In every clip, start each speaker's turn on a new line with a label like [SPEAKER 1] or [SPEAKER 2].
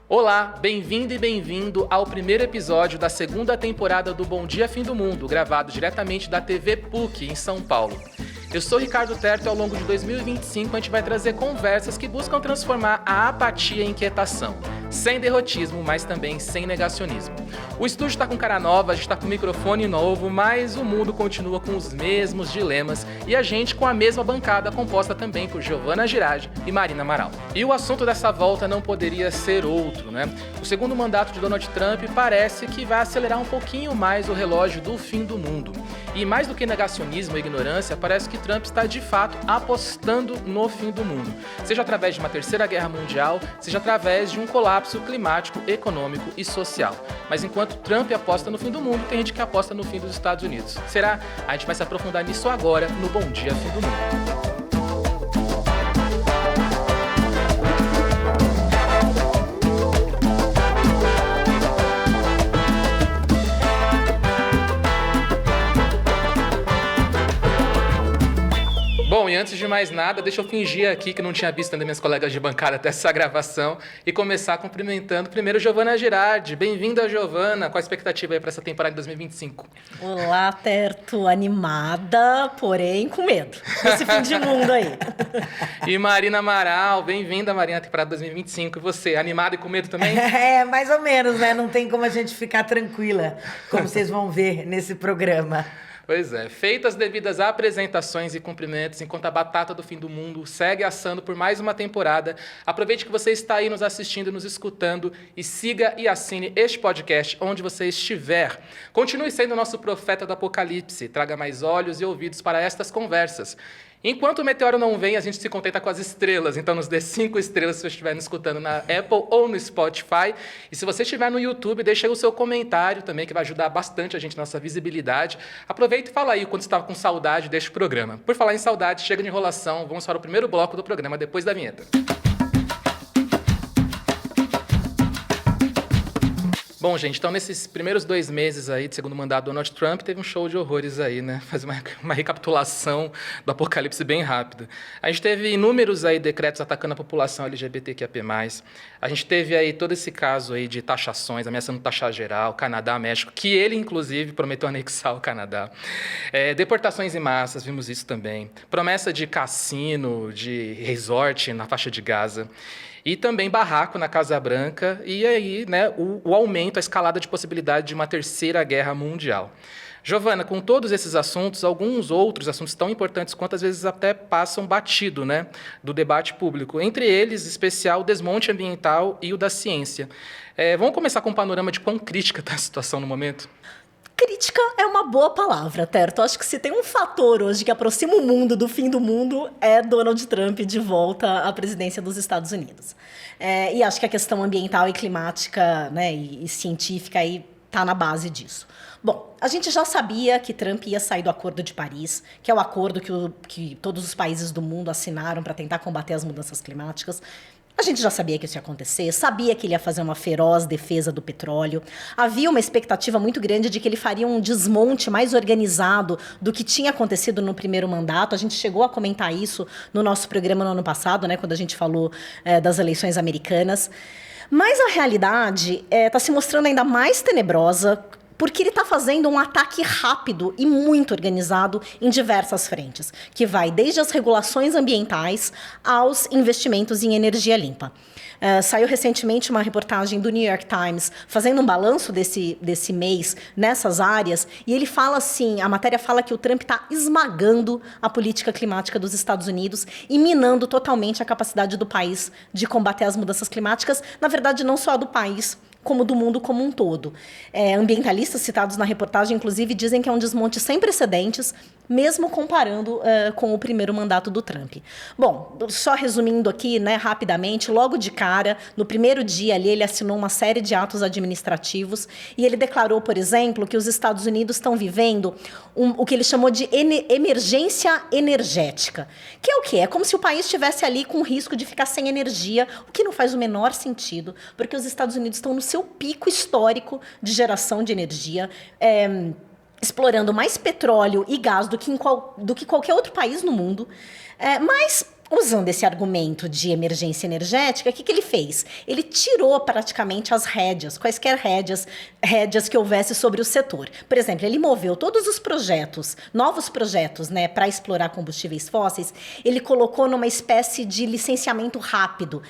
[SPEAKER 1] Olá, bem-vindo e bem-vindo ao primeiro episódio da segunda temporada do Bom Dia Fim do Mundo, gravado diretamente da TV PUC, em São Paulo. Eu sou Ricardo Terto e ao longo de 2025 a gente vai trazer conversas que buscam transformar a apatia em inquietação, sem derrotismo, mas também sem negacionismo. O estúdio está com cara nova, a gente está com microfone novo, mas o mundo continua com os mesmos dilemas e a gente com a mesma bancada composta também por Giovana Girardi e Marina Amaral. E o assunto dessa volta não poderia ser outro, né? O segundo mandato de Donald Trump parece que vai acelerar um pouquinho mais o relógio do fim do mundo. E mais do que negacionismo e ignorância, parece que Trump está de fato apostando no fim do mundo. Seja através de uma terceira guerra mundial, seja através de um colapso climático, econômico e social. Mas enquanto Trump aposta no fim do mundo, tem gente que aposta no fim dos Estados Unidos. Será? A gente vai se aprofundar nisso agora no Bom Dia Fim do Mundo. Bom, e antes de mais nada, deixa eu fingir aqui que não tinha visto ainda minhas colegas de bancada até essa gravação e começar cumprimentando primeiro Giovana Girardi. Bem-vinda, Giovana. Qual a expectativa aí para essa temporada de 2025?
[SPEAKER 2] Olá, Terto. Animada, porém com medo. Esse fim de mundo aí.
[SPEAKER 1] E Marina Amaral. Bem-vinda, Marina, à temporada 2025. E você, animada e com medo também?
[SPEAKER 3] É, mais ou menos, né? Não tem como a gente ficar tranquila, como vocês vão ver nesse programa.
[SPEAKER 1] Pois é, feitas as devidas apresentações e cumprimentos, enquanto a batata do fim do mundo segue assando por mais uma temporada, aproveite que você está aí nos assistindo, nos escutando e siga e assine este podcast onde você estiver. Continue sendo nosso profeta do apocalipse, traga mais olhos e ouvidos para estas conversas. Enquanto o meteoro não vem, a gente se contenta com as estrelas, então nos dê 5 estrelas se você estiver nos escutando na Apple ou no Spotify. E se você estiver no YouTube, deixa aí o seu comentário também, que vai ajudar bastante a gente na nossa visibilidade. Aproveita e fala aí quando você estava com saudade deste programa. Por falar em saudade, chega de enrolação, vamos para o primeiro bloco do programa depois da vinheta. Bom, gente, então nesses primeiros 2 meses aí de segundo mandato do Donald Trump, teve um show de horrores aí, né? Fazer uma recapitulação do apocalipse bem rápida. A gente teve inúmeros aí decretos atacando a população LGBTQIA+. A gente teve aí todo esse caso aí de taxações, ameaçando taxar geral, Canadá, México, que ele, inclusive, prometeu anexar o Canadá. Deportações em massas, vimos isso também. Promessa de cassino, de resort na faixa de Gaza. E também barraco na Casa Branca, e aí, né, o aumento, a escalada de possibilidade de uma terceira guerra mundial. Giovana, com todos esses assuntos, alguns outros assuntos tão importantes quanto às vezes até passam batido, né, do debate público. Entre eles, em especial, o desmonte ambiental e o da ciência. Vamos começar com um panorama de quão crítica está a situação no momento?
[SPEAKER 2] Crítica é uma boa palavra, Terto. Acho que se tem um fator hoje que aproxima o mundo do fim do mundo é Donald Trump de volta à presidência dos Estados Unidos. E acho que a questão ambiental e climática, né, e científica aí está na base disso. Bom, a gente já sabia que Trump ia sair do Acordo de Paris, que é o acordo que todos os países do mundo assinaram para tentar combater as mudanças climáticas. A gente já sabia que isso ia acontecer, sabia que ele ia fazer uma feroz defesa do petróleo. Havia uma expectativa muito grande de que ele faria um desmonte mais organizado do que tinha acontecido no primeiro mandato. A gente chegou a comentar isso no nosso programa no ano passado, né, quando a gente falou das eleições americanas. Mas a realidade está se mostrando ainda mais tenebrosa, porque ele está fazendo um ataque rápido e muito organizado em diversas frentes, que vai desde as regulações ambientais aos investimentos em energia limpa. Saiu recentemente uma reportagem do New York Times fazendo um balanço desse mês nessas áreas, e ele fala assim, a matéria fala que o Trump está esmagando a política climática dos Estados Unidos e minando totalmente a capacidade do país de combater as mudanças climáticas, na verdade não só do país, como do mundo como um todo. Ambientalistas citados na reportagem, inclusive, dizem que é um desmonte sem precedentes, mesmo comparando com o primeiro mandato do Trump. Bom, só resumindo aqui, né, rapidamente, logo de cara, no primeiro dia ali, ele assinou uma série de atos administrativos e ele declarou, por exemplo, que os Estados Unidos estão vivendo o que ele chamou de emergência energética. Que é o quê? É como se o país estivesse ali com o risco de ficar sem energia, o que não faz o menor sentido, porque os Estados Unidos estão no seu pico histórico de geração de energia, explorando mais petróleo e gás do que qualquer outro país no mundo. Mas usando esse argumento de emergência energética, o que ele fez? Ele tirou praticamente as rédeas, quaisquer rédeas que houvesse sobre o setor. Por exemplo, ele moveu todos os projetos, novos projetos, né, para explorar combustíveis fósseis, ele colocou numa espécie de licenciamento rápido.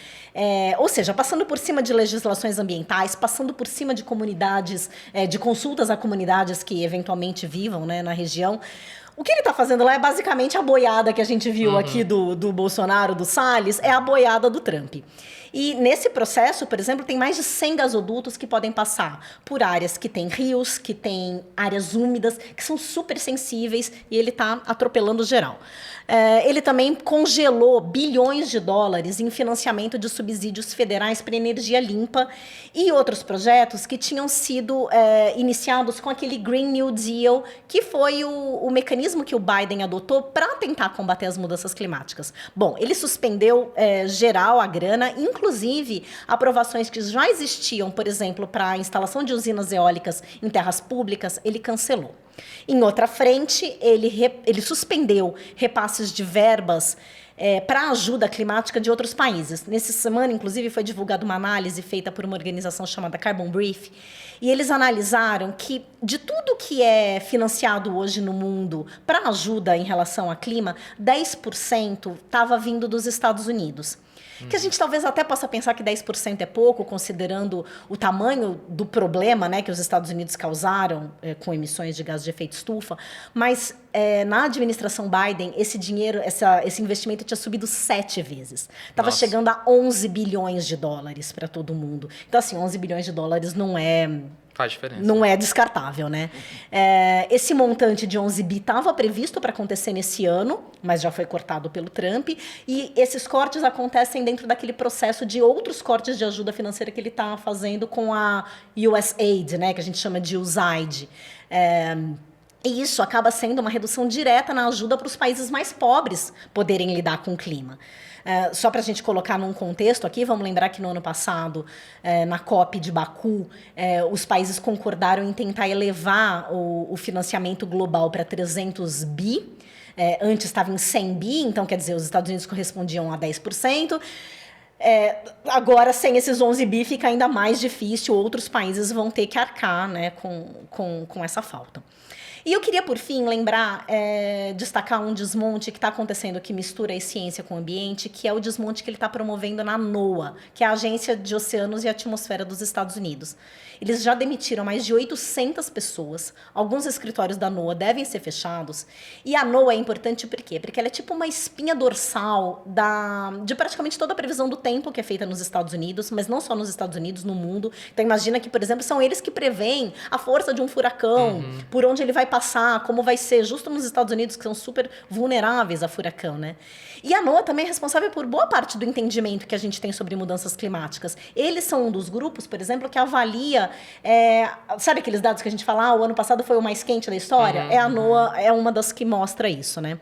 [SPEAKER 2] Ou seja, passando por cima de legislações ambientais, passando por cima de comunidades, de consultas a comunidades que eventualmente vivam, né, na região. O que ele está fazendo lá é basicamente a boiada que a gente viu aqui do Bolsonaro, do Salles, é a boiada do Trump. E nesse processo, por exemplo, tem mais de 100 gasodutos que podem passar por áreas que têm rios, que têm áreas úmidas, que são super sensíveis, e ele está atropelando geral. Ele também congelou bilhões de dólares em financiamento de subsídios federais para energia limpa e outros projetos que tinham sido iniciados com aquele Green New Deal, que foi o mecanismo que o Biden adotou para tentar combater as mudanças climáticas. Bom, ele suspendeu geral a grana, inclusive aprovações que já existiam, por exemplo, para a instalação de usinas eólicas em terras públicas, ele cancelou. Em outra frente, ele suspendeu repasses de verbas para ajuda climática de outros países. Nessa semana, inclusive, foi divulgada uma análise feita por uma organização chamada Carbon Brief, e eles analisaram que de tudo que é financiado hoje no mundo para ajuda em relação ao clima, 10% estava vindo dos Estados Unidos. Que a gente talvez até possa pensar que 10% é pouco, considerando o tamanho do problema, né, que os Estados Unidos causaram com emissões de gás de efeito estufa, mas na administração Biden, esse dinheiro, esse investimento tinha subido 7 vezes. Estava chegando a 11 bilhões de dólares para todo mundo. Então, assim, 11 bilhões de dólares não é...
[SPEAKER 1] Faz diferença.
[SPEAKER 2] Não é descartável, né? Esse montante de 11 bi estava previsto para acontecer nesse ano, mas já foi cortado pelo Trump. E esses cortes acontecem dentro daquele processo de outros cortes de ajuda financeira que ele está fazendo com a USAID, né? Que a gente chama de USAID. E isso acaba sendo uma redução direta na ajuda para os países mais pobres poderem lidar com o clima. Só para a gente colocar num contexto aqui, vamos lembrar que no ano passado, na COP de Baku, os países concordaram em tentar elevar o financiamento global para 300 bi. Antes estava em 100 bi, então quer dizer, os Estados Unidos correspondiam a 10%. Agora, sem esses 11 bi, fica ainda mais difícil. Outros países vão ter que arcar, né, com essa falta. E eu queria, por fim, destacar um desmonte que está acontecendo que mistura a ciência com o ambiente, que é o desmonte que ele está promovendo na NOAA, que é a Agência de Oceanos e Atmosfera dos Estados Unidos. Eles já demitiram mais de 800 pessoas. Alguns escritórios da NOAA devem ser fechados. E a NOAA é importante por quê? Porque ela é tipo uma espinha dorsal de praticamente toda a previsão do tempo que é feita nos Estados Unidos, mas não só nos Estados Unidos, no mundo. Então imagina que, por exemplo, são eles que preveem a força de um furacão, por onde ele vai passar, como vai ser, justo nos Estados Unidos, que são super vulneráveis a furacão, né? E a NOAA também é responsável por boa parte do entendimento que a gente tem sobre mudanças climáticas. Eles são um dos grupos, por exemplo, que avalia... sabe aqueles dados que a gente fala, o ano passado foi o mais quente da história? A NOAA é uma das que mostra isso, né?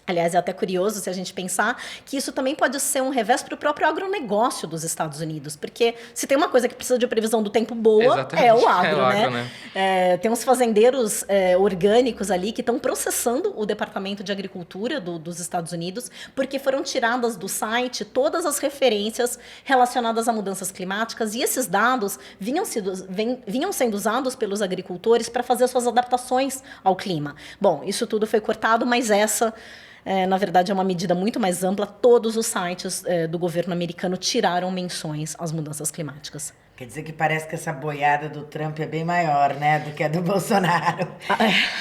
[SPEAKER 2] Aliás, é até curioso se a gente pensar que isso também pode ser um revés para o próprio agronegócio dos Estados Unidos, porque se tem uma coisa que precisa de previsão do tempo boa,
[SPEAKER 1] exatamente,
[SPEAKER 2] é o agro,
[SPEAKER 1] né?
[SPEAKER 2] Tem uns fazendeiros orgânicos ali que estão processando o Departamento de Agricultura dos Estados Unidos, porque foram tiradas do site todas as referências relacionadas a mudanças climáticas, e esses dados vinham sendo usados pelos agricultores para fazer as suas adaptações ao clima. Bom, isso tudo foi cortado, mas na verdade, é uma medida muito mais ampla. Todos os sites do governo americano tiraram menções às mudanças climáticas.
[SPEAKER 3] Quer dizer que parece que essa boiada do Trump é bem maior, né, do que a do Bolsonaro.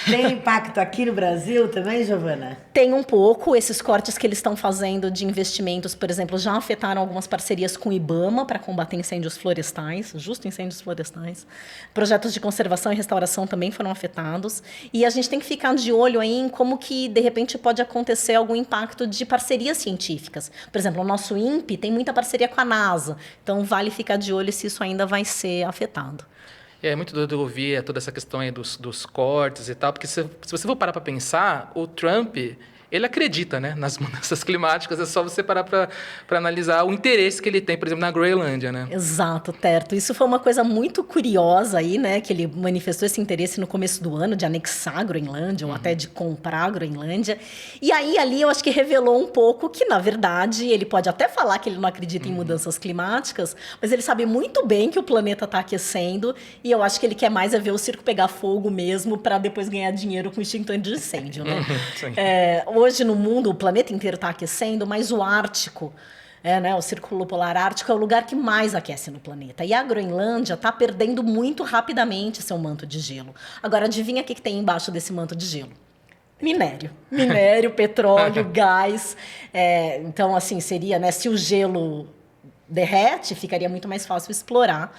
[SPEAKER 3] Tem impacto aqui no Brasil também, Giovana?
[SPEAKER 2] Tem um pouco. Esses cortes que eles estão fazendo de investimentos, por exemplo, já afetaram algumas parcerias com o IBAMA para combater incêndios florestais, justo incêndios florestais. Projetos de conservação e restauração também foram afetados. E a gente tem que ficar de olho aí em como que, de repente, pode acontecer algum impacto de parcerias científicas. Por exemplo, o nosso INPE tem muita parceria com a NASA. Então, vale ficar de olho se isso ainda vai ser afetado.
[SPEAKER 1] É muito doido ouvir toda essa questão aí dos cortes e tal, porque se você for parar para pensar, o Trump, ele acredita, né, nas mudanças climáticas. É só você parar para analisar o interesse que ele tem, por exemplo, na Groenlândia, né?
[SPEAKER 2] Exato, Terto. Isso foi uma coisa muito curiosa aí, né? Que ele manifestou esse interesse no começo do ano de anexar a Groenlândia, ou até de comprar a Groenlândia. E aí, ali, eu acho que revelou um pouco que, na verdade, ele pode até falar que ele não acredita em mudanças climáticas, mas ele sabe muito bem que o planeta está aquecendo, e eu acho que ele quer mais ver o circo pegar fogo mesmo, para depois ganhar dinheiro com extintor de incêndio, né? Hoje no mundo o planeta inteiro está aquecendo, mas o Ártico, o Círculo Polar Ártico é o lugar que mais aquece no planeta. E a Groenlândia está perdendo muito rapidamente seu manto de gelo. Agora, adivinha o que tem embaixo desse manto de gelo? Minério, petróleo, gás. Então, assim, seria, né, se o gelo derrete, ficaria muito mais fácil explorar.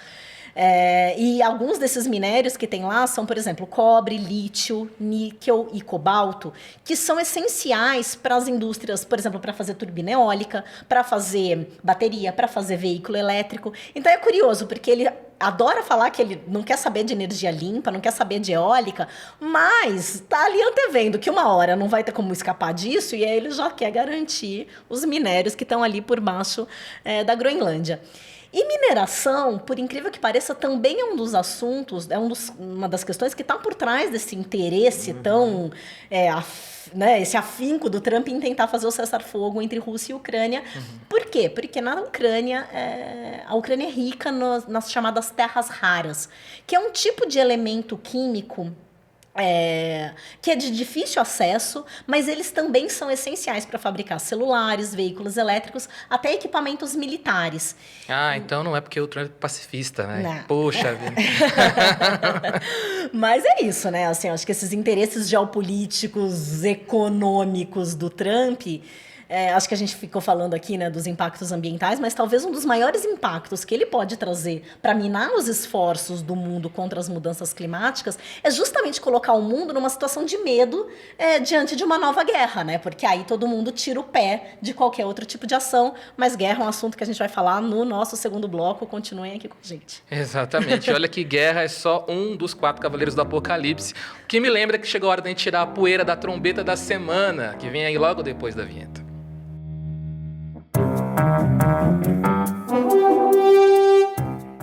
[SPEAKER 2] E alguns desses minérios que tem lá são, por exemplo, cobre, lítio, níquel e cobalto, que são essenciais para as indústrias, por exemplo, para fazer turbina eólica, para fazer bateria, para fazer veículo elétrico. Então é curioso, porque ele adora falar que ele não quer saber de energia limpa, não quer saber de eólica, mas está ali antevendo que uma hora não vai ter como escapar disso, e aí ele já quer garantir os minérios que estão ali por baixo da Groenlândia. E mineração, por incrível que pareça, também é um dos assuntos, uma das questões que está por trás desse interesse tão, esse afinco do Trump em tentar fazer o cessar-fogo entre Rússia e Ucrânia. Por quê? Porque na Ucrânia, a Ucrânia é rica nas chamadas terras raras, que é um tipo de elemento químico que é de difícil acesso, mas eles também são essenciais para fabricar celulares, veículos elétricos, até equipamentos militares.
[SPEAKER 1] Então não é porque o Trump é pacifista, né?
[SPEAKER 2] Não.
[SPEAKER 1] Poxa vida.
[SPEAKER 2] Mas é isso, né? Assim, acho que esses interesses geopolíticos, econômicos do Trump... acho que a gente ficou falando aqui, né, dos impactos ambientais, mas talvez um dos maiores impactos que ele pode trazer para minar os esforços do mundo contra as mudanças climáticas é justamente colocar o mundo numa situação de medo diante de uma nova guerra, né? Porque aí todo mundo tira o pé de qualquer outro tipo de ação, mas guerra é um assunto que a gente vai falar no nosso segundo bloco. Continuem aqui com a gente.
[SPEAKER 1] Exatamente. Olha que guerra é só um dos 4 cavaleiros do Apocalipse, o que me lembra que chegou a hora de a gente tirar a poeira da trombeta da semana, que vem aí logo depois da vinheta.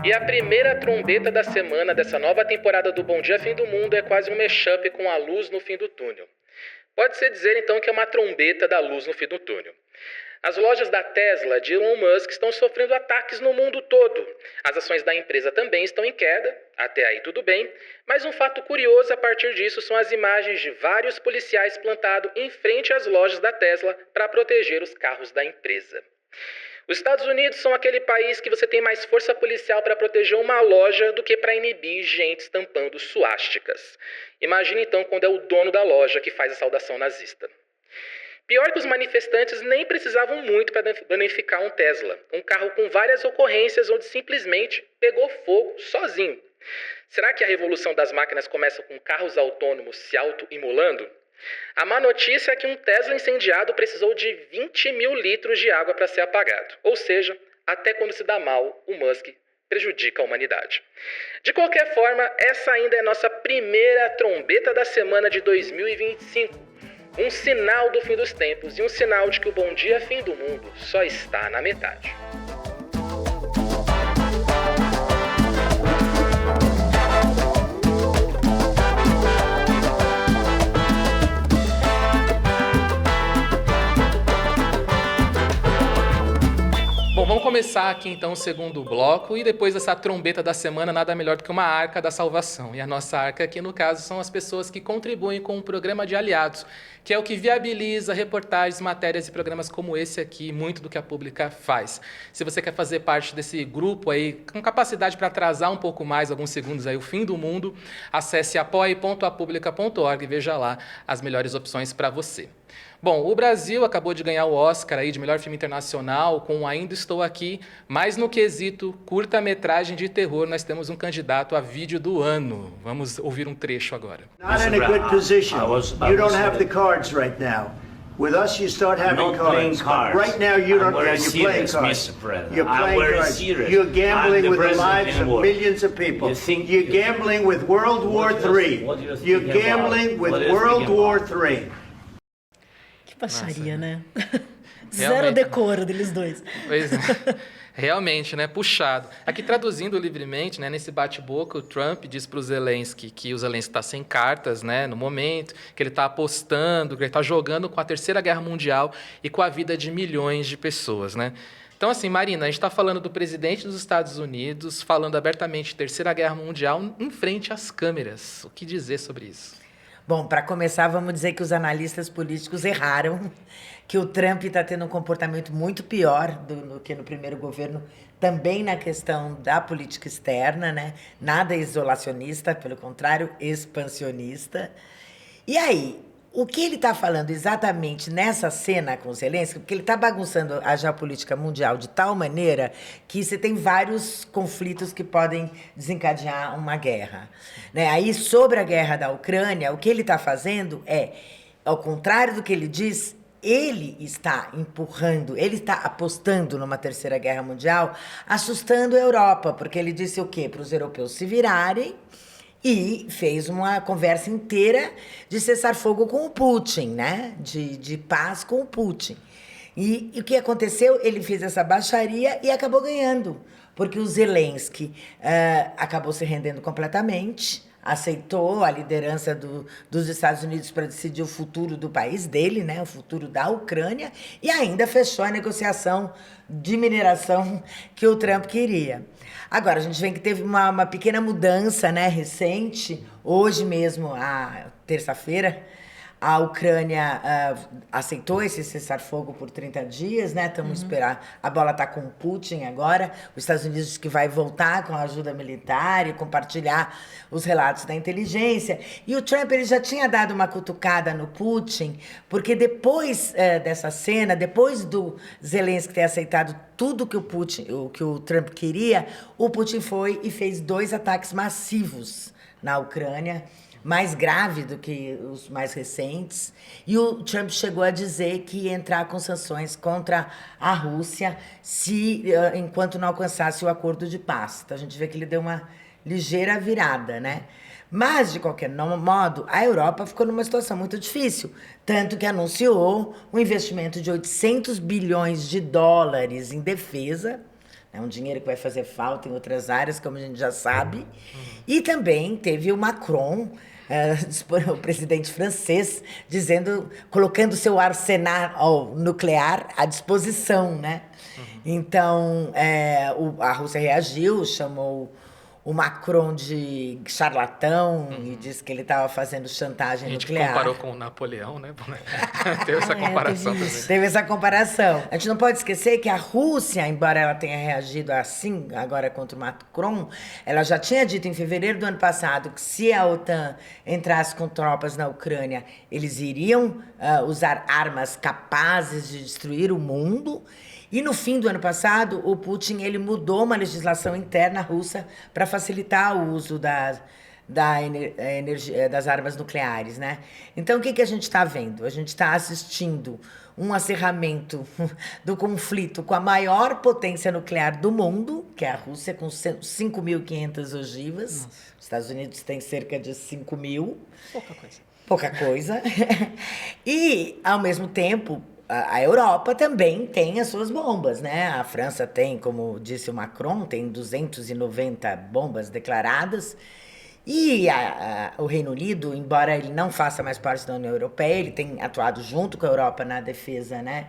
[SPEAKER 1] E a primeira trombeta da semana dessa nova temporada do Bom Dia Fim do Mundo é quase um mashup com a luz no fim do túnel. Pode-se dizer então que é uma trombeta da luz no fim do túnel. As lojas da Tesla de Elon Musk estão sofrendo ataques no mundo todo. As ações da empresa também estão em queda, até aí tudo bem, mas um fato curioso a partir disso são as imagens de vários policiais plantados em frente às lojas da Tesla para proteger os carros da empresa. Os Estados Unidos são aquele país que você tem mais força policial para proteger uma loja do que para inibir gente estampando suásticas. Imagine então quando é o dono da loja que faz a saudação nazista. Pior que os manifestantes nem precisavam muito para danificar um Tesla, um carro com várias ocorrências onde simplesmente pegou fogo sozinho. Será que a revolução das máquinas começa com carros autônomos se auto-imolando? A má notícia é que um Tesla incendiado precisou de 20 mil litros de água para ser apagado. Ou seja, até quando se dá mal, o Musk prejudica a humanidade. De qualquer forma, essa ainda é nossa primeira trombeta da semana de 2025. Um sinal do fim dos tempos e um sinal de que o Bom Dia Fim do Mundo só está na metade. Bom, vamos começar aqui então o segundo bloco e depois dessa trombeta da semana nada melhor do que uma arca da salvação. E a nossa arca aqui no caso são as pessoas que contribuem com o programa de aliados, que é o que viabiliza reportagens, matérias e programas como esse aqui, muito do que a Pública faz. Se você quer fazer parte desse grupo aí, com capacidade para atrasar um pouco mais, alguns segundos aí, o fim do mundo, acesse apoie.apublica.org e veja lá as melhores opções para você. Bom, o Brasil acabou de ganhar o Oscar aí de melhor filme internacional com Ainda Estou Aqui, mas no quesito curta-metragem de terror nós temos um candidato a vídeo do ano. Vamos ouvir um trecho agora.
[SPEAKER 4] Not in a good position. You don't have the cards right now. With us, you start having cards. Right now, you don't. You're playing cards. You're playing cards. You're gambling with the lives of millions of people. You're gambling with World War III. You're gambling with World War III.
[SPEAKER 2] Baixaria,
[SPEAKER 1] Nossa,
[SPEAKER 2] né?
[SPEAKER 1] Realmente.
[SPEAKER 2] Zero decoro deles dois.
[SPEAKER 1] Pois é. Realmente, né? Puxado. Aqui, traduzindo livremente, né? Nesse bate-boca, o Trump diz para o Zelensky que o Zelensky está sem cartas, né? No momento, que ele está apostando, que ele está jogando com a Terceira Guerra Mundial e com a vida de milhões de pessoas, né? Então, assim, Marina, a gente está falando do presidente dos Estados Unidos, falando abertamente de Terceira Guerra Mundial em frente às câmeras. O que dizer sobre isso?
[SPEAKER 3] Bom, para começar, vamos dizer que os analistas políticos erraram, que o Trump está tendo um comportamento muito pior do que no primeiro governo, também na questão da política externa, né? Nada isolacionista, pelo contrário, expansionista. E aí, o que ele está falando exatamente nessa cena com o Zelensky, porque ele está bagunçando a geopolítica mundial de tal maneira que você tem vários conflitos que podem desencadear uma guerra. Né? Aí, sobre a guerra da Ucrânia, o que ele está fazendo é, ao contrário do que ele diz, ele está empurrando, ele está apostando numa terceira guerra mundial, assustando a Europa, porque ele disse o quê? Para os europeus se virarem. E fez uma conversa inteira de cessar-fogo com o Putin, né? De paz com o Putin. E o que aconteceu? Ele fez essa baixaria e acabou ganhando. Porque o Zelensky acabou se rendendo completamente, aceitou a liderança dos Estados Unidos para decidir o futuro do país dele, né? O futuro da Ucrânia, e ainda fechou a negociação de mineração que o Trump queria. Agora, a gente vê que teve uma pequena mudança, né, recente. Hoje mesmo, terça-feira, a Ucrânia aceitou esse cessar-fogo por 30 dias, né? Estamos esperando. A bola está com o Putin agora. Os Estados Unidos diz que vai voltar com a ajuda militar e compartilhar os relatos da inteligência. E o Trump ele já tinha dado uma cutucada no Putin, porque depois dessa cena, depois do Zelensky ter aceitado tudo que o Trump queria, o Putin foi e fez 2 ataques massivos na Ucrânia, mais grave do que os mais recentes. E o Trump chegou a dizer que ia entrar com sanções contra a Rússia enquanto não alcançasse o acordo de paz. Então a gente vê que ele deu uma ligeira virada, né? Mas, de qualquer modo, a Europa ficou numa situação muito difícil, tanto que anunciou um investimento de 800 bilhões de dólares em defesa. É um dinheiro que vai fazer falta em outras áreas, como a gente já sabe. E também teve o Macron, o presidente francês, colocando seu arsenal nuclear à disposição, né? Então, a Rússia reagiu, chamou o Macron de charlatão e disse que ele estava fazendo chantagem nuclear.
[SPEAKER 1] A gente comparou com o Napoleão, né? Teve essa comparação também.
[SPEAKER 3] Teve essa comparação. A gente não pode esquecer que a Rússia, embora ela tenha reagido assim agora contra o Macron, ela já tinha dito em fevereiro do ano passado que se a OTAN entrasse com tropas na Ucrânia, eles iriam usar armas capazes de destruir o mundo. E no fim do ano passado, o Putin ele mudou uma legislação interna russa para facilitar o uso das armas nucleares, né? Então, o que a gente está vendo? A gente está assistindo um acerramento do conflito com a maior potência nuclear do mundo, que é a Rússia, com 5.500 ogivas. Nossa. Os Estados Unidos têm cerca de 5.000. Pouca coisa. E, ao mesmo tempo, a Europa também tem as suas bombas, né? A França tem, como disse o Macron, tem 290 bombas declaradas. E o Reino Unido, embora ele não faça mais parte da União Europeia, ele tem atuado junto com a Europa na defesa, né,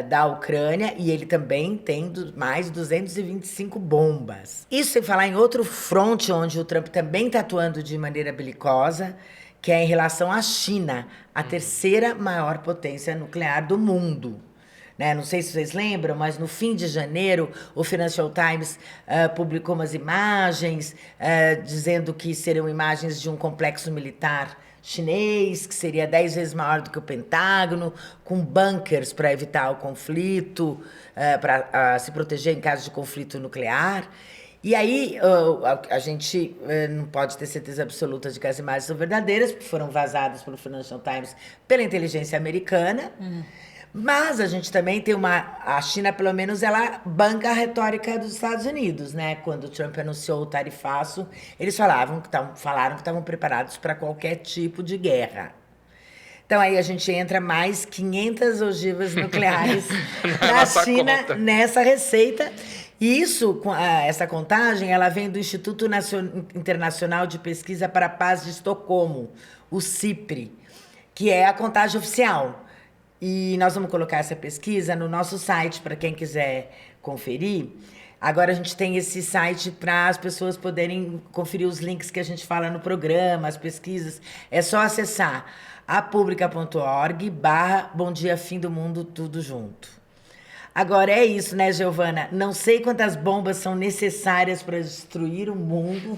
[SPEAKER 3] da Ucrânia, e ele também tem mais 225 bombas. Isso sem falar em outro fronte onde o Trump também está atuando de maneira belicosa, que é em relação à China, a terceira maior potência nuclear do mundo. Né? Não sei se vocês lembram, mas no fim de janeiro, o Financial Times publicou umas imagens dizendo que seriam imagens de um complexo militar chinês, que seria 10 vezes maior do que o Pentágono, com bunkers para evitar o conflito, para se proteger em caso de conflito nuclear. E aí, a gente não pode ter certeza absoluta de que as imagens são verdadeiras, porque foram vazadas pelo Financial Times pela inteligência americana. Mas a gente também tem a China, pelo menos, ela banca a retórica dos Estados Unidos, né? Quando o Trump anunciou o tarifaço, eles falaram que estavam preparados para qualquer tipo de guerra. Então aí a gente entra mais 500 ogivas nucleares na China conta. Nessa receita. E isso, essa contagem, ela vem do Instituto Internacional de Pesquisa para a Paz de Estocolmo, o CIPRE, que é a contagem oficial. E nós vamos colocar essa pesquisa no nosso site para quem quiser conferir. Agora a gente tem esse site para as pessoas poderem conferir os links que a gente fala no programa, as pesquisas. É só acessar apublica.org/Bom Dia Fim do Mundo, tudo junto. Agora é isso, né, Giovana? Não sei quantas bombas são necessárias para destruir o mundo,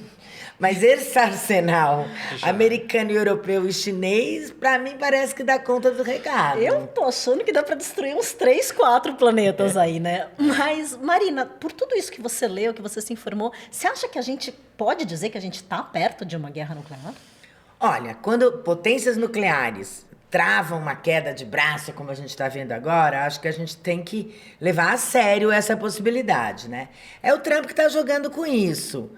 [SPEAKER 3] mas esse arsenal americano, europeu e chinês, para mim, parece que dá conta do recado.
[SPEAKER 2] Eu tô achando que dá para destruir uns 3, 4 planetas aí, né? Mas, Marina, por tudo isso que você leu, que você se informou, você acha que a gente pode dizer que a gente está perto de uma guerra nuclear?
[SPEAKER 3] Olha, quando potências nucleares travam uma queda de braço, como a gente está vendo agora, acho que a gente tem que levar a sério essa possibilidade, né? É o Trump que está jogando com isso,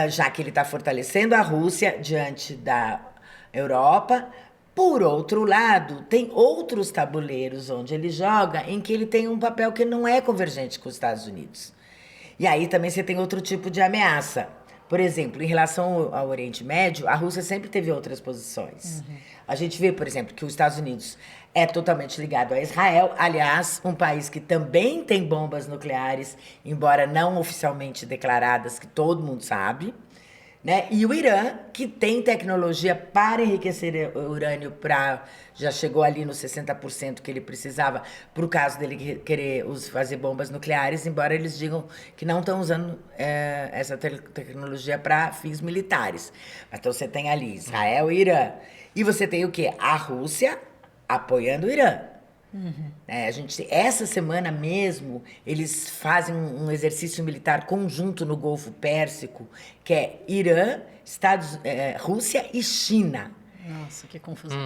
[SPEAKER 3] já que ele está fortalecendo a Rússia diante da Europa. Por outro lado, tem outros tabuleiros onde ele joga em que ele tem um papel que não é convergente com os Estados Unidos. E aí também você tem outro tipo de ameaça. Por exemplo, em relação ao Oriente Médio, a Rússia sempre teve outras posições. A gente vê, por exemplo, que os Estados Unidos é totalmente ligado a Israel. Aliás, um país que também tem bombas nucleares, embora não oficialmente declaradas, que todo mundo sabe. Né? E o Irã, que tem tecnologia para enriquecer o urânio, já chegou ali nos 60% que ele precisava, para o caso dele querer fazer bombas nucleares, embora eles digam que não estão usando essa tecnologia para fins militares. Então você tem ali Israel e Irã. E você tem o quê? A Rússia apoiando o Irã. Essa semana mesmo, eles fazem um exercício militar conjunto no Golfo Pérsico, que é Irã, Rússia e China.
[SPEAKER 2] Nossa, que confusão.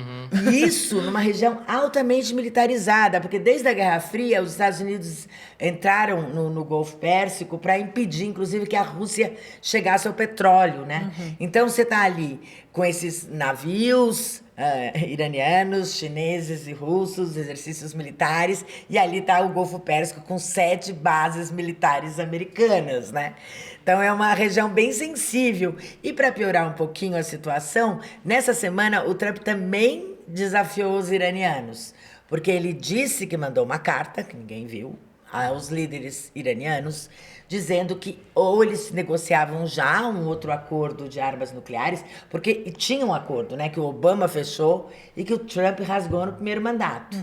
[SPEAKER 3] E isso numa região altamente militarizada, porque desde a Guerra Fria, os Estados Unidos entraram no Golfo Pérsico para impedir, inclusive, que a Rússia chegasse ao petróleo, né? Então, você está ali com esses navios iranianos, chineses e russos, exercícios militares, e ali está o Golfo Pérsico com 7 bases militares americanas, né? Então, é uma região bem sensível. E para piorar um pouquinho a situação, nessa semana o Trump também desafiou os iranianos, porque ele disse que mandou uma carta, que ninguém viu, aos líderes iranianos, dizendo que ou eles negociavam já um outro acordo de armas nucleares, porque tinha um acordo, né, que o Obama fechou e que o Trump rasgou no primeiro mandato.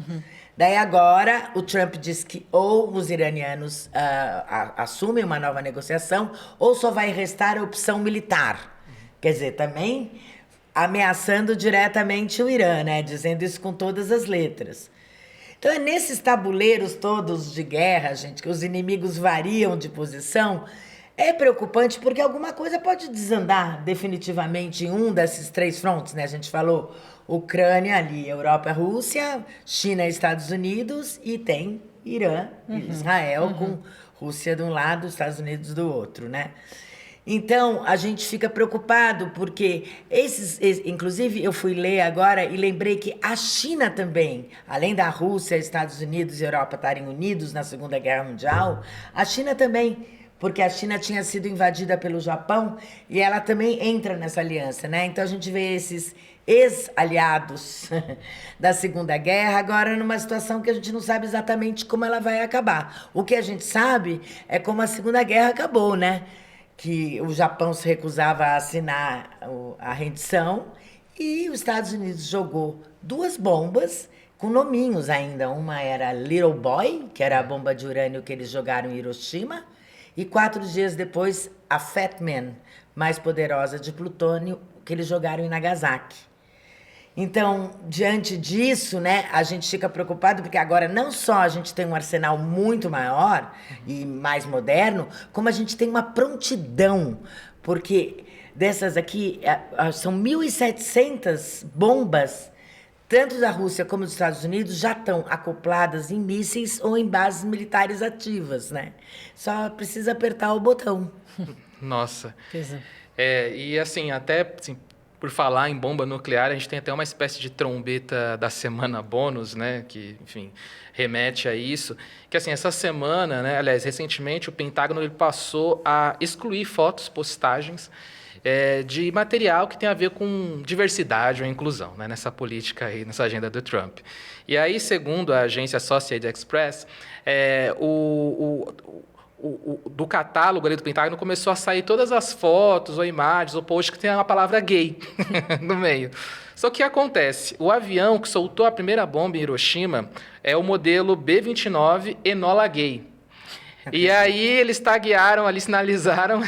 [SPEAKER 3] Daí agora o Trump diz que ou os iranianos assumem uma nova negociação ou só vai restar a opção militar. Quer dizer, também ameaçando diretamente o Irã, né, dizendo isso com todas as letras. Então é nesses tabuleiros todos de guerra, gente, que os inimigos variam de posição. É preocupante porque alguma coisa pode desandar definitivamente em um desses 3 frontes, né? A gente falou Ucrânia ali, Europa, Rússia, China, Estados Unidos, e tem Irã e Israel, com Rússia de um lado, Estados Unidos do outro, né? Então, a gente fica preocupado porque inclusive eu fui ler agora e lembrei que a China também, além da Rússia, Estados Unidos e Europa estarem unidos na Segunda Guerra Mundial, a China também, porque a China tinha sido invadida pelo Japão e ela também entra nessa aliança, né? Então a gente vê esses ex-aliados da Segunda Guerra agora numa situação que a gente não sabe exatamente como ela vai acabar. O que a gente sabe é como a Segunda Guerra acabou, né? Que o Japão se recusava a assinar a rendição e os Estados Unidos jogou 2 bombas com nominhos ainda. Uma era Little Boy, que era a bomba de urânio que eles jogaram em Hiroshima, e 4 dias depois a Fat Man, mais poderosa de plutônio, que eles jogaram em Nagasaki. Então, diante disso, né, a gente fica preocupado porque agora não só a gente tem um arsenal muito maior e mais moderno, como a gente tem uma prontidão, porque dessas aqui são 1.700 bombas, tanto da Rússia como dos Estados Unidos, já estão acopladas em mísseis ou em bases militares ativas, né? Só precisa apertar o botão.
[SPEAKER 1] Nossa.
[SPEAKER 2] Pois é.
[SPEAKER 1] E assim, até... Assim, Por falar em bomba nuclear, a gente tem até uma espécie de trombeta da semana bônus, né, que, enfim, remete a isso. Que, assim, essa semana, né, aliás, recentemente, o Pentágono ele passou a excluir fotos, postagens de material que tem a ver com diversidade ou inclusão, né, nessa política aí, nessa agenda do Trump. E aí, segundo a agência Associated Press, do catálogo ali do Pentágono começou a sair todas as fotos ou imagens ou posts que tem a palavra gay no meio. Só que o que acontece? O avião que soltou a primeira bomba em Hiroshima é o modelo B-29 Enola Gay. E aí eles taguearam ali, sinalizaram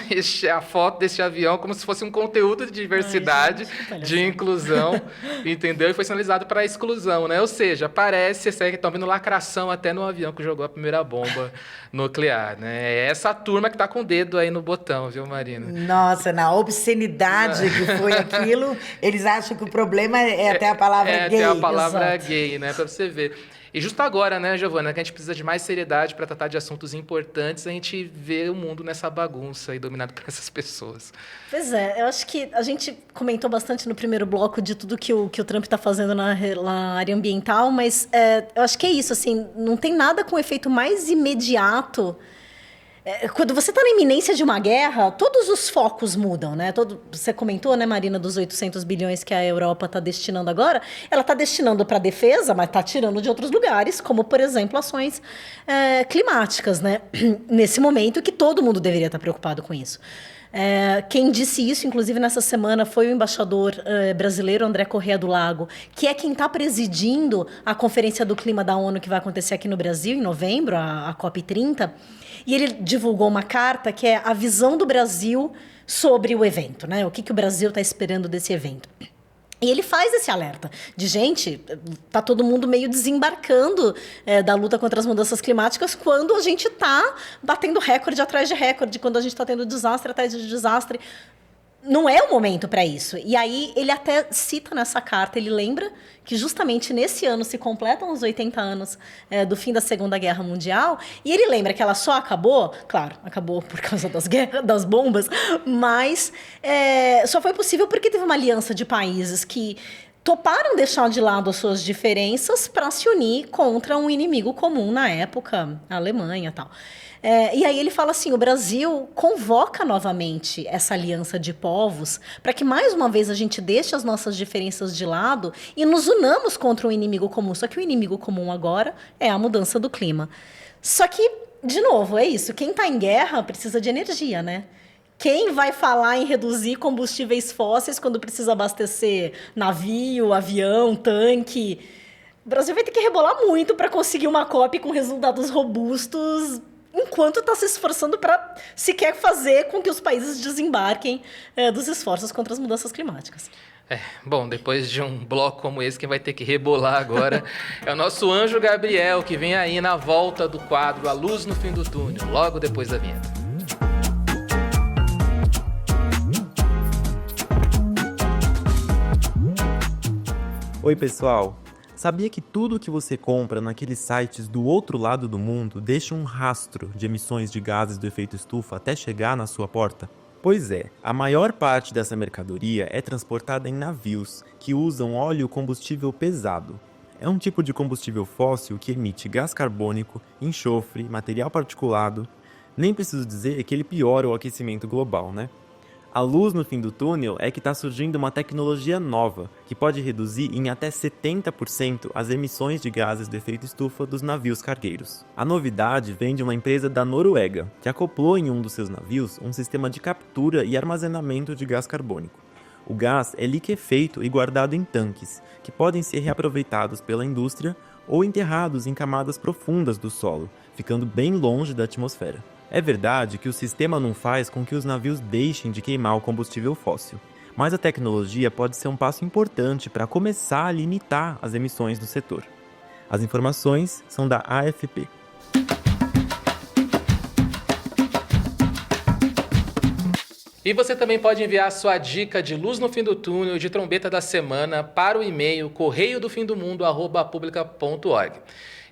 [SPEAKER 1] a foto desse avião como se fosse um conteúdo de diversidade, de inclusão, entendeu? E foi sinalizado para a exclusão, né? Ou seja, parece que estão vendo lacração até no avião que jogou a primeira bomba nuclear, né? É essa turma que está com o dedo aí no botão, viu, Marina?
[SPEAKER 3] Nossa, na obscenidade que foi aquilo, eles acham que o problema é até a palavra gay.
[SPEAKER 1] É até a palavra gay, né? Para você ver. E justo agora, né, Giovana, que a gente precisa de mais seriedade para tratar de assuntos importantes, a gente vê o mundo nessa bagunça aí dominado por essas pessoas.
[SPEAKER 2] Pois é, eu acho que a gente comentou bastante no primeiro bloco de tudo que o Trump está fazendo na área ambiental, mas eu acho que é isso, assim, não tem nada com efeito mais imediato. Quando você está na iminência de uma guerra, todos os focos mudam, né? Você comentou, né, Marina, dos 800 bilhões que a Europa está destinando agora. Ela está destinando para a defesa, mas está tirando de outros lugares, como, por exemplo, ações climáticas, né? Nesse momento que todo mundo deveria estar preocupado com isso. Quem disse isso, inclusive, nessa semana, foi o embaixador brasileiro André Corrêa do Lago, que é quem está presidindo a Conferência do Clima da ONU, que vai acontecer aqui no Brasil, em novembro, a COP30. E ele divulgou uma carta que é a visão do Brasil sobre o evento, né? O que o Brasil está esperando desse evento. E ele faz esse alerta de, gente, tá todo mundo meio desembarcando da luta contra as mudanças climáticas quando a gente está batendo recorde atrás de recorde, quando a gente está tendo desastre atrás de desastre. Não é o momento para isso. E aí ele até cita nessa carta, ele lembra que justamente nesse ano se completam os 80 anos do fim da Segunda Guerra Mundial, e ele lembra que ela só acabou, claro, acabou por causa das guerras, das bombas, mas só foi possível porque teve uma aliança de países que toparam deixar de lado as suas diferenças para se unir contra um inimigo comum na época, a Alemanha e tal. E aí ele fala assim, o Brasil convoca novamente essa aliança de povos para que mais uma vez a gente deixe as nossas diferenças de lado e nos unamos contra um inimigo comum. Só que o inimigo comum agora é a mudança do clima. Só que, de novo, é isso. Quem está em guerra precisa de energia, né? Quem vai falar em reduzir combustíveis fósseis quando precisa abastecer navio, avião, tanque? O Brasil vai ter que rebolar muito para conseguir uma COP com resultados robustos, enquanto está se esforçando para sequer fazer com que os países desembarquem dos esforços contra as mudanças climáticas.
[SPEAKER 1] Bom, depois de um bloco como esse, quem vai ter que rebolar agora é o nosso anjo Gabriel, que vem aí na volta do quadro A Luz no Fim do Túnel, logo depois da vinheta.
[SPEAKER 5] Oi, pessoal! Sabia que tudo que você compra naqueles sites do outro lado do mundo deixa um rastro de emissões de gases do efeito estufa até chegar na sua porta? Pois é, a maior parte dessa mercadoria é transportada em navios que usam óleo combustível pesado. É um tipo de combustível fóssil que emite gás carbônico, enxofre, material particulado. Nem preciso dizer que ele piora o aquecimento global, né? A luz no fim do túnel é que está surgindo uma tecnologia nova, que pode reduzir em até 70% as emissões de gases do efeito estufa dos navios cargueiros. A novidade vem de uma empresa da Noruega, que acoplou em um dos seus navios um sistema de captura e armazenamento de gás carbônico. O gás é liquefeito e guardado em tanques, que podem ser reaproveitados pela indústria ou enterrados em camadas profundas do solo, ficando bem longe da atmosfera. É verdade que o sistema não faz com que os navios deixem de queimar o combustível fóssil, mas a tecnologia pode ser um passo importante para começar a limitar as emissões do setor. As informações são da AFP.
[SPEAKER 1] E você também pode enviar sua dica de luz no fim do túnel, de trombeta da semana, para o e-mail correiodofimdomundo@publica.org.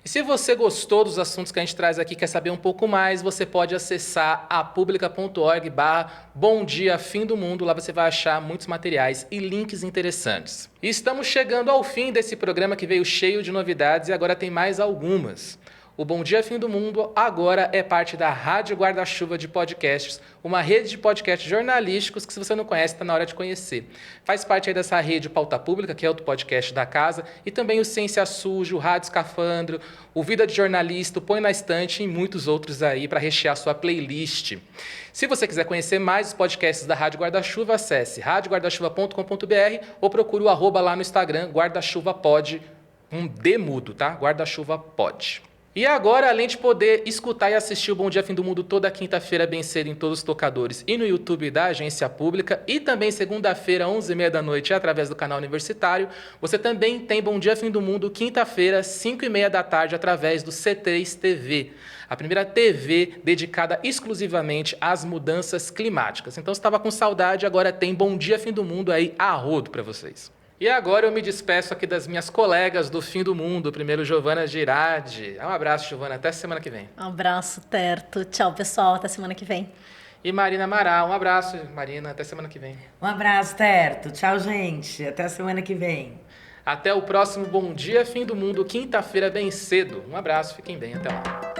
[SPEAKER 1] E se você gostou dos assuntos que a gente traz aqui, quer saber um pouco mais, você pode acessar a publica.org/Bom Dia Fim do Mundo. Lá você vai achar muitos materiais e links interessantes. E estamos chegando ao fim desse programa que veio cheio de novidades e agora tem mais algumas. O Bom Dia Fim do Mundo agora é parte da Rádio Guarda-Chuva de Podcasts, uma rede de podcasts jornalísticos que, se você não conhece, está na hora de conhecer. Faz parte aí dessa rede Pauta Pública, que é outro podcast da casa, e também o Ciência Sujo, o Rádio Escafandro, o Vida de Jornalista, o Põe na Estante e muitos outros aí para rechear sua playlist. Se você quiser conhecer mais os podcasts da Rádio Guarda-Chuva, acesse radioguardachuva.com.br ou procure o @ lá no Instagram, guarda-chuva-pod, um D mudo, tá? Guarda-chuva-pod. E agora, além de poder escutar e assistir o Bom Dia Fim do Mundo toda quinta-feira bem cedo em todos os tocadores e no YouTube da Agência Pública, e também segunda-feira, 11h30 da noite, através do canal universitário, você também tem Bom Dia Fim do Mundo quinta-feira, 5h30 da tarde, através do C3 TV, a primeira TV dedicada exclusivamente às mudanças climáticas. Então, se estava com saudade, agora tem Bom Dia Fim do Mundo aí a rodo para vocês. E agora eu me despeço aqui das minhas colegas do Fim do Mundo. Primeiro, Giovana Girardi. Um abraço, Giovana. Até semana que vem.
[SPEAKER 2] Um abraço, Terto. Tchau, pessoal. Até semana que vem.
[SPEAKER 1] E Marina Amaral. Um abraço, Marina. Até semana que vem.
[SPEAKER 3] Um abraço, Terto. Tchau, gente. Até semana que vem.
[SPEAKER 1] Até o próximo Bom Dia Fim do Mundo, quinta-feira bem cedo. Um abraço. Fiquem bem. Até lá.